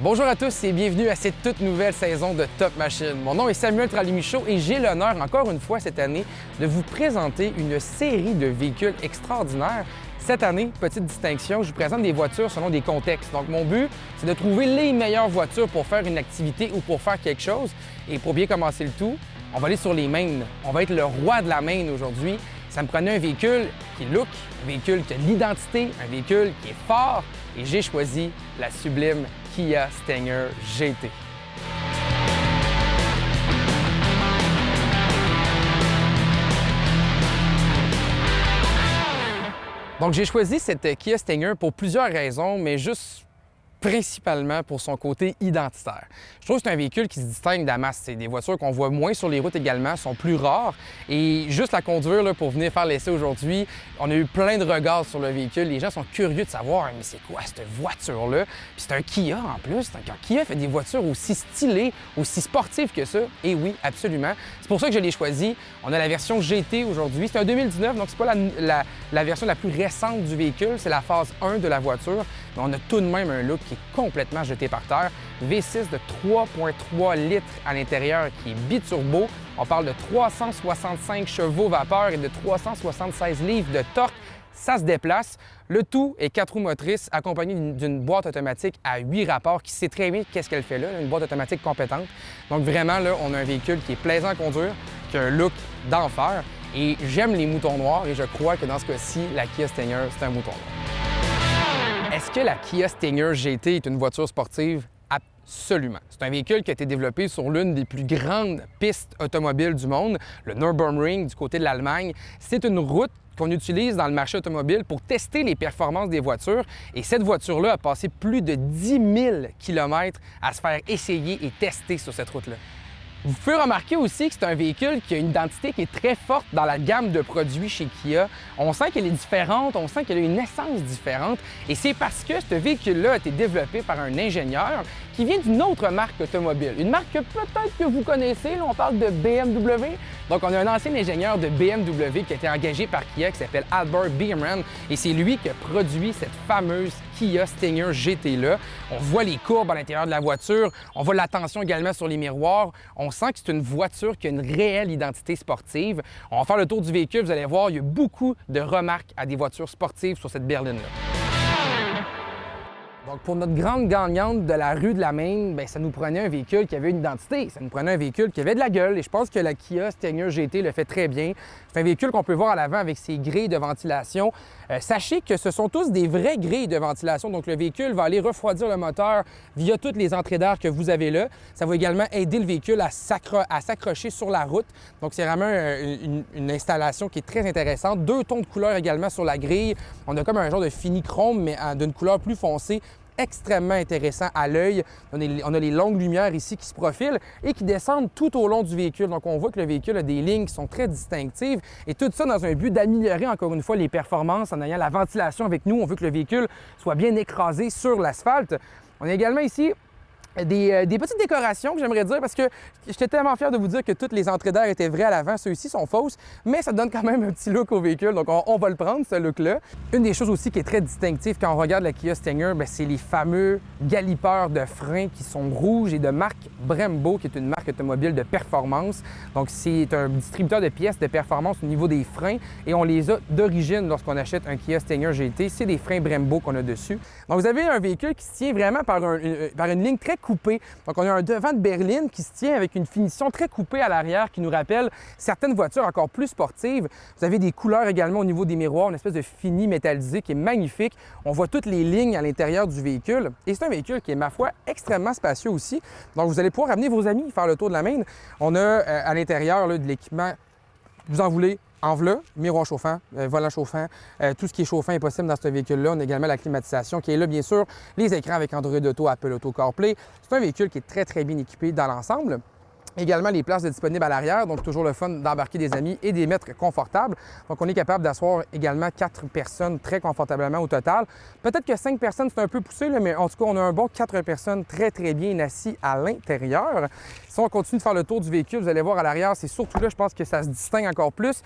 Bonjour à tous et bienvenue à cette toute nouvelle saison de Top Machine. Mon nom est Samuel Tralimichaud et j'ai l'honneur encore une fois cette année de vous présenter une série de véhicules extraordinaires. Cette année, petite distinction, je vous présente des voitures selon des contextes. Donc mon but, c'est de trouver les meilleures voitures pour faire une activité ou pour faire quelque chose. Et pour bien commencer le tout, on va aller sur les mains. On va être le roi de la main aujourd'hui. Ça me prenait un véhicule qui est look, un véhicule qui a de l'identité, un véhicule qui est fort et j'ai choisi la sublime Kia Stinger GT. Donc j'ai choisi cette Kia Stinger pour plusieurs raisons, mais juste principalement pour son côté identitaire. Je trouve que c'est un véhicule qui se distingue de la masse. C'est des voitures qu'on voit moins sur les routes également, sont plus rares. Et juste la conduire là, pour venir faire l'essai aujourd'hui, on a eu plein de regards sur le véhicule. Les gens sont curieux de savoir, mais c'est quoi cette voiture-là? Puis c'est un Kia en plus. Donc, Kia fait des voitures aussi stylées, aussi sportives que ça. Et oui, absolument. C'est pour ça que je l'ai choisi. On a la version GT aujourd'hui. C'est un 2019, donc c'est pas la version la plus récente du véhicule. C'est la phase 1 de la voiture. Mais on a tout de même un look qui est complètement jeté par terre. V6 de 3,3 litres à l'intérieur qui est biturbo. On parle de 365 chevaux vapeur et de 376 livres de torque. Ça se déplace. Le tout est 4 roues motrices accompagné d'une boîte automatique à 8 rapports qui sait très bien qu'est-ce qu'elle fait là, une boîte automatique compétente. Donc vraiment, là, on a un véhicule qui est plaisant à conduire, qui a un look d'enfer. Et j'aime les moutons noirs et je crois que dans ce cas-ci, la Kia Stinger, c'est un mouton noir. Est-ce que la Kia Stinger GT est une voiture sportive? Absolument. C'est un véhicule qui a été développé sur l'une des plus grandes pistes automobiles du monde, le Nürburgring du côté de l'Allemagne. C'est une route qu'on utilise dans le marché automobile pour tester les performances des voitures. Et cette voiture-là a passé plus de 10 000 km à se faire essayer et tester sur cette route-là. Vous pouvez remarquer aussi que c'est un véhicule qui a une identité qui est très forte dans la gamme de produits chez Kia. On sent qu'elle est différente, on sent qu'elle a une essence différente. Et c'est parce que ce véhicule-là a été développé par un ingénieur qui vient d'une autre marque automobile. Une marque que peut-être que vous connaissez, là, on parle de BMW. Donc, on a un ancien ingénieur de BMW qui a été engagé par Kia qui s'appelle Albert Biermann. Et c'est lui qui a produit cette fameuse Kia Stinger GT-là. On voit les courbes à l'intérieur de la voiture, on voit la tension également sur les miroirs. On sent que c'est une voiture qui a une réelle identité sportive. On va faire le tour du véhicule, vous allez voir, il y a beaucoup de remarques à des voitures sportives sur cette berline-là. Donc, pour notre grande gagnante de la rue de la Maine, bien, ça nous prenait un véhicule qui avait une identité. Ça nous prenait un véhicule qui avait de la gueule. Et je pense que la Kia Stinger GT le fait très bien. C'est un véhicule qu'on peut voir à l'avant avec ses grilles de ventilation. Sachez que ce sont tous des vraies grilles de ventilation. Donc, le véhicule va aller refroidir le moteur via toutes les entrées d'air que vous avez là. Ça va également aider le véhicule à s'accrocher sur la route. Donc, c'est vraiment une installation qui est très intéressante. 2 tons de couleur également sur la grille. On a comme un genre de fini chrome, mais d'une couleur plus foncée. Extrêmement intéressant à l'œil. On a les longues lumières ici qui se profilent et qui descendent tout au long du véhicule. Donc, on voit que le véhicule a des lignes qui sont très distinctives et tout ça dans un but d'améliorer encore une fois les performances en ayant la ventilation avec nous. On veut que le véhicule soit bien écrasé sur l'asphalte. On a également ici des petites décorations que j'aimerais dire parce que j'étais tellement fier de vous dire que toutes les entrées d'air étaient vraies à l'avant. Ceux-ci sont fausses, mais ça donne quand même un petit look au véhicule. Donc, on va le prendre, ce look-là. Une des choses aussi qui est très distinctive quand on regarde la Kia Stinger, c'est les fameux galipeurs de frein qui sont rouges et de marque Brembo, qui est une marque automobile de performance. Donc, c'est un distributeur de pièces de performance au niveau des freins et on les a d'origine lorsqu'on achète un Kia Stinger GT. C'est des freins Brembo qu'on a dessus. Donc, vous avez un véhicule qui se tient vraiment par une ligne très coupé. Donc, on a un devant de berline qui se tient avec une finition très coupée à l'arrière qui nous rappelle certaines voitures encore plus sportives. Vous avez des couleurs également au niveau des miroirs, une espèce de fini métallisé qui est magnifique. On voit toutes les lignes à l'intérieur du véhicule. Et c'est un véhicule qui est, ma foi, extrêmement spacieux aussi. Donc, vous allez pouvoir amener vos amis faire le tour de la Maine. On a à l'intérieur là, de l'équipement, vous en voulez, en v'là, miroir chauffant, volant chauffant, tout ce qui est chauffant est possible dans ce véhicule-là. On a également la climatisation qui est là, bien sûr, les écrans avec Android Auto, Apple Auto, CarPlay. C'est un véhicule qui est très, très bien équipé dans l'ensemble. Également, les places disponibles à l'arrière, donc toujours le fun d'embarquer des amis et des mettre confortables. Donc, on est capable d'asseoir également 4 personnes très confortablement au total. Peut-être que 5 personnes, c'est un peu poussé, là, mais en tout cas, on a un bon 4 personnes très, très bien assis à l'intérieur. Si on continue de faire le tour du véhicule, vous allez voir à l'arrière, c'est surtout là, je pense que ça se distingue encore plus.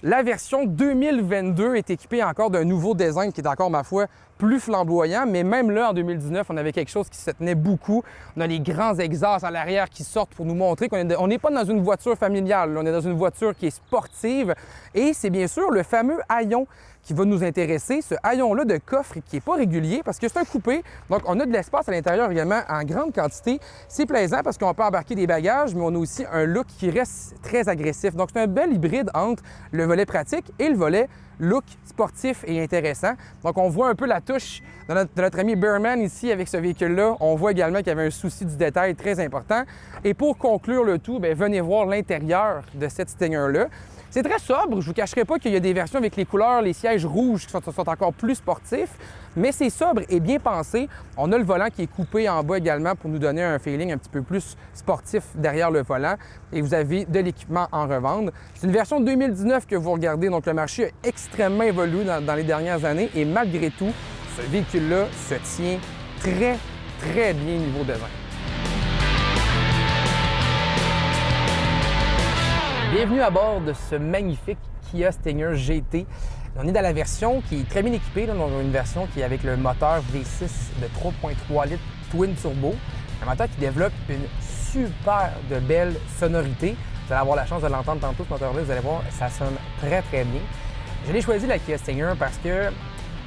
La version 2022 est équipée encore d'un nouveau design qui est encore, ma foi, plus flamboyant, mais même là, en 2019, on avait quelque chose qui se tenait beaucoup. On a les grands exhausts à l'arrière qui sortent pour nous montrer qu'on n'est pas dans une voiture familiale, là. On est dans une voiture qui est sportive. Et c'est bien sûr le fameux haillon qui va nous intéresser, ce haillon-là de coffre qui n'est pas régulier parce que c'est un coupé. Donc, on a de l'espace à l'intérieur également en grande quantité. C'est plaisant parce qu'on peut embarquer des bagages, mais on a aussi un look qui reste très agressif. Donc, c'est un bel hybride entre le volet pratique et le volet look sportif et intéressant. Donc, on voit un peu la touche de notre ami Bearman ici avec ce véhicule-là. On voit également qu'il y avait un souci du détail très important. Et pour conclure le tout, bien, venez voir l'intérieur de cette Stinger-là. C'est très sobre. Je ne vous cacherai pas qu'il y a des versions avec les couleurs, les sièges rouges qui sont encore plus sportifs, mais c'est sobre et bien pensé. On a le volant qui est coupé en bas également pour nous donner un feeling un petit peu plus sportif derrière le volant. Et vous avez de l'équipement en revente. C'est une version 2019 que vous regardez, donc le marché a extrêmement évolué dans les dernières années et malgré tout, ce véhicule-là se tient très, très bien niveau design. Bienvenue à bord de ce magnifique Kia Stinger GT. On est dans la version qui est très bien équipée, là, dans une version qui est avec le moteur V6 de 3.3 litres Twin Turbo. Un moteur qui développe une super de belle sonorité. Vous allez avoir la chance de l'entendre tantôt, ce moteur-là, vous allez voir, ça sonne très très bien. Je l'ai choisi la Kia Stinger parce que,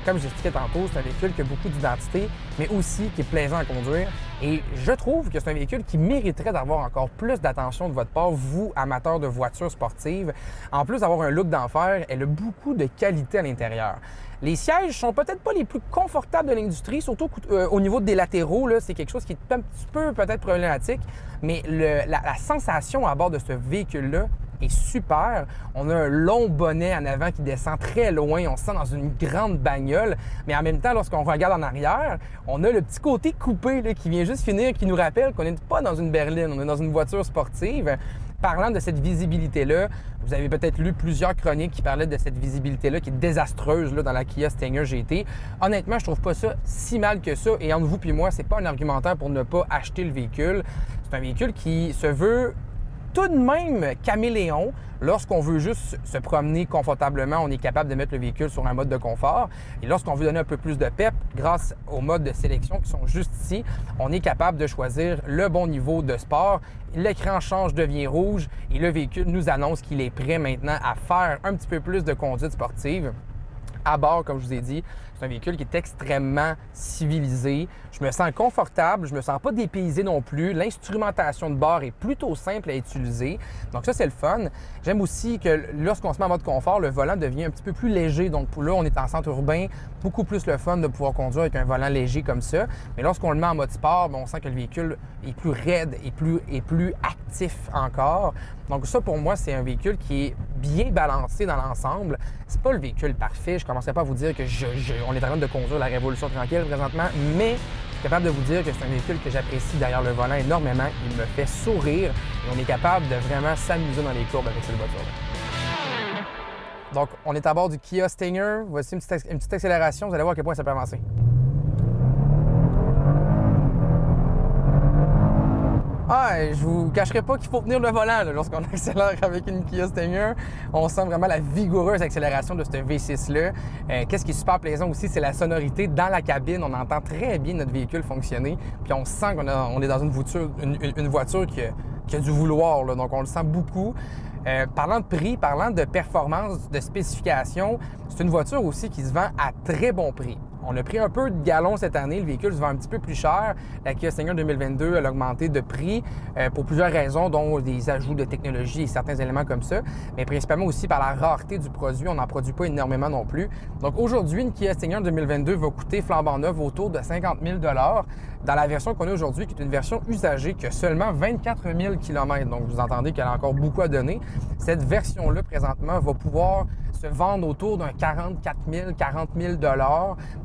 comme j'expliquais tantôt, c'est un véhicule qui a beaucoup d'identité, mais aussi qui est plaisant à conduire. Et je trouve que c'est un véhicule qui mériterait d'avoir encore plus d'attention de votre part, vous, amateurs de voitures sportives. En plus d'avoir un look d'enfer, elle a beaucoup de qualité à l'intérieur. Les sièges sont peut-être pas les plus confortables de l'industrie, surtout au niveau des latéraux. Là, c'est quelque chose qui est un petit peu peut-être problématique, mais la sensation à bord de ce véhicule-là est super. On a un long bonnet en avant qui descend très loin. On se sent dans une grande bagnole. Mais en même temps, lorsqu'on regarde en arrière, on a le petit côté coupé là, qui vient juste finir, qui nous rappelle qu'on n'est pas dans une berline, on est dans une voiture sportive. Parlant de cette visibilité-là, vous avez peut-être lu plusieurs chroniques qui parlaient de cette visibilité-là qui est désastreuse là, dans la Kia Stinger GT. Honnêtement, je trouve pas ça si mal que ça. Et entre vous et moi, c'est pas un argumentaire pour ne pas acheter le véhicule. C'est un véhicule qui se veut tout de même caméléon. Lorsqu'on veut juste se promener confortablement, on est capable de mettre le véhicule sur un mode de confort. Et lorsqu'on veut donner un peu plus de pep, grâce aux modes de sélection qui sont juste ici, on est capable de choisir le bon niveau de sport. L'écran change, devient rouge et le véhicule nous annonce qu'il est prêt maintenant à faire un petit peu plus de conduite sportive. À bord, comme je vous ai dit, c'est un véhicule qui est extrêmement civilisé. Je me sens confortable, je me sens pas dépaysé non plus. L'instrumentation de bord est plutôt simple à utiliser. Donc ça, c'est le fun. J'aime aussi que lorsqu'on se met en mode confort, le volant devient un petit peu plus léger. Donc là, on est en centre urbain, beaucoup plus le fun de pouvoir conduire avec un volant léger comme ça. Mais lorsqu'on le met en mode sport, on sent que le véhicule est plus raide et plus actif encore. Donc ça, pour moi, c'est un véhicule qui est bien balancé dans l'ensemble. C'est pas le véhicule parfait. Je ne commencerai pas à vous dire que on est en train de conduire la révolution tranquille présentement, mais je suis capable de vous dire que c'est un véhicule que j'apprécie derrière le volant énormément. Il me fait sourire et on est capable de vraiment s'amuser dans les courbes avec cette voiture-là. Donc, on est à bord du Kia Stinger. Voici une petite accélération. Vous allez voir à quel point ça peut avancer. Je vous cacherai pas qu'il faut tenir le volant lorsqu'on accélère avec une Kia Stinger. On sent vraiment la vigoureuse accélération de ce V6-là. Qu'est-ce qui est super plaisant aussi, c'est la sonorité. Dans la cabine, on entend très bien notre véhicule fonctionner. Puis on sent qu'on est dans une voiture qui a du vouloir, là. Donc on le sent beaucoup. Parlant de prix, parlant de performance, de spécification, c'est une voiture aussi qui se vend à très bon prix. On a pris un peu de galon cette année. Le véhicule se vend un petit peu plus cher. La Kia Stinger 2022, elle a augmenté de prix pour plusieurs raisons, dont des ajouts de technologie et certains éléments comme ça, mais principalement aussi par la rareté du produit. On n'en produit pas énormément non plus. Donc aujourd'hui, une Kia Stinger 2022 va coûter flambant neuf autour de 50 000 $ dans la version qu'on a aujourd'hui, qui est une version usagée qui a seulement 24 000 km. Donc vous entendez qu'elle a encore beaucoup à donner. Cette version-là, présentement, va pouvoir se vendre autour d'un 44 000, 40 000 $.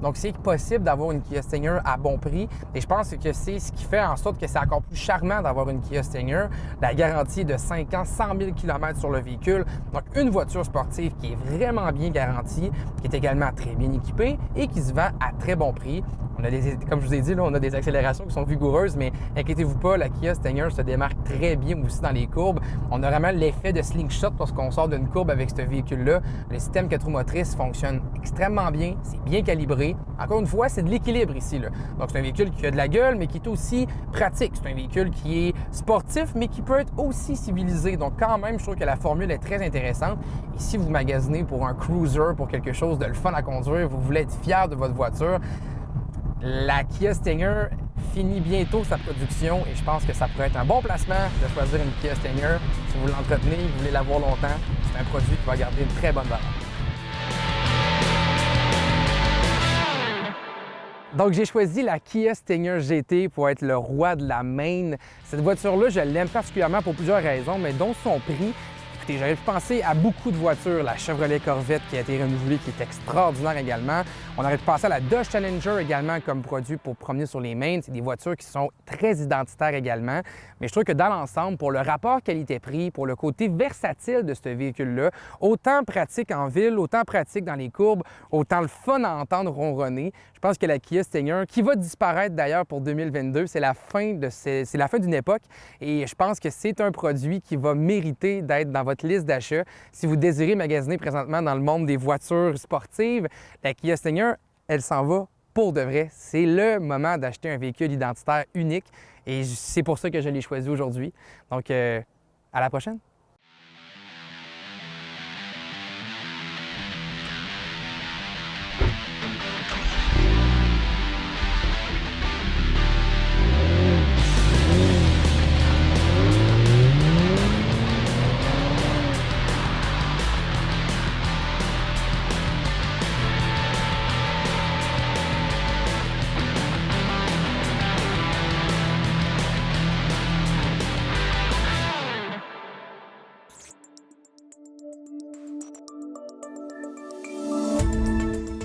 Donc, c'est possible d'avoir une Kia Stinger à bon prix. Et je pense que c'est ce qui fait en sorte que c'est encore plus charmant d'avoir une Kia Stinger. La garantie est de 5 ans, 100 000 km sur le véhicule. Donc, une voiture sportive qui est vraiment bien garantie, qui est également très bien équipée et qui se vend à très bon prix. On Comme je vous ai dit, là, on a des accélérations qui sont vigoureuses, mais inquiétez-vous pas, la Kia Stinger se démarque très bien aussi dans les courbes. On a vraiment l'effet de slingshot lorsqu'on sort d'une courbe avec ce véhicule-là. Le système 4 roues motrices fonctionne extrêmement bien, c'est bien calibré. Encore une fois, c'est de l'équilibre ici, là. Donc, c'est un véhicule qui a de la gueule, mais qui est aussi pratique. C'est un véhicule qui est sportif, mais qui peut être aussi civilisé. Donc, quand même, je trouve que la formule est très intéressante. Et si vous magasinez pour un cruiser, pour quelque chose de le fun à conduire, vous voulez être fier de votre voiture, la Kia Stinger finit bientôt sa production et je pense que ça pourrait être un bon placement de choisir une Kia Stinger. Si vous l'entretenez, vous voulez l'avoir longtemps, c'est un produit qui va garder une très bonne valeur. Donc, j'ai choisi la Kia Stinger GT pour être le roi de la Maine. Cette voiture-là, je l'aime particulièrement pour plusieurs raisons, mais dont son prix. Écoutez, j'aurais pu penser à beaucoup de voitures, la Chevrolet Corvette qui a été renouvelée, qui est extraordinaire également. On aurait pu penser à la Dodge Challenger également comme produit pour promener sur les mains. C'est des voitures qui sont très identitaires également. Mais je trouve que dans l'ensemble, pour le rapport qualité-prix, pour le côté versatile de ce véhicule-là, autant pratique en ville, autant pratique dans les courbes, autant le fun à entendre ronronner, je pense que la Kia Stinger, qui va disparaître d'ailleurs pour 2022, c'est la fin d'une époque et je pense que c'est un produit qui va mériter d'être dans votre liste d'achat. Si vous désirez magasiner présentement dans le monde des voitures sportives, la Kia Stinger, elle s'en va pour de vrai. C'est le moment d'acheter un véhicule identitaire unique et c'est pour ça que je l'ai choisi aujourd'hui. Donc, à la prochaine!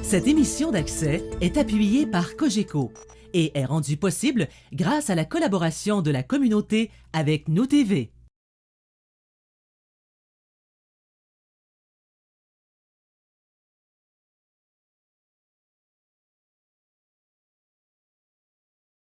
Cette émission d'Accès est appuyée par Cogeco et est rendue possible grâce à la collaboration de la communauté avec Nous TV.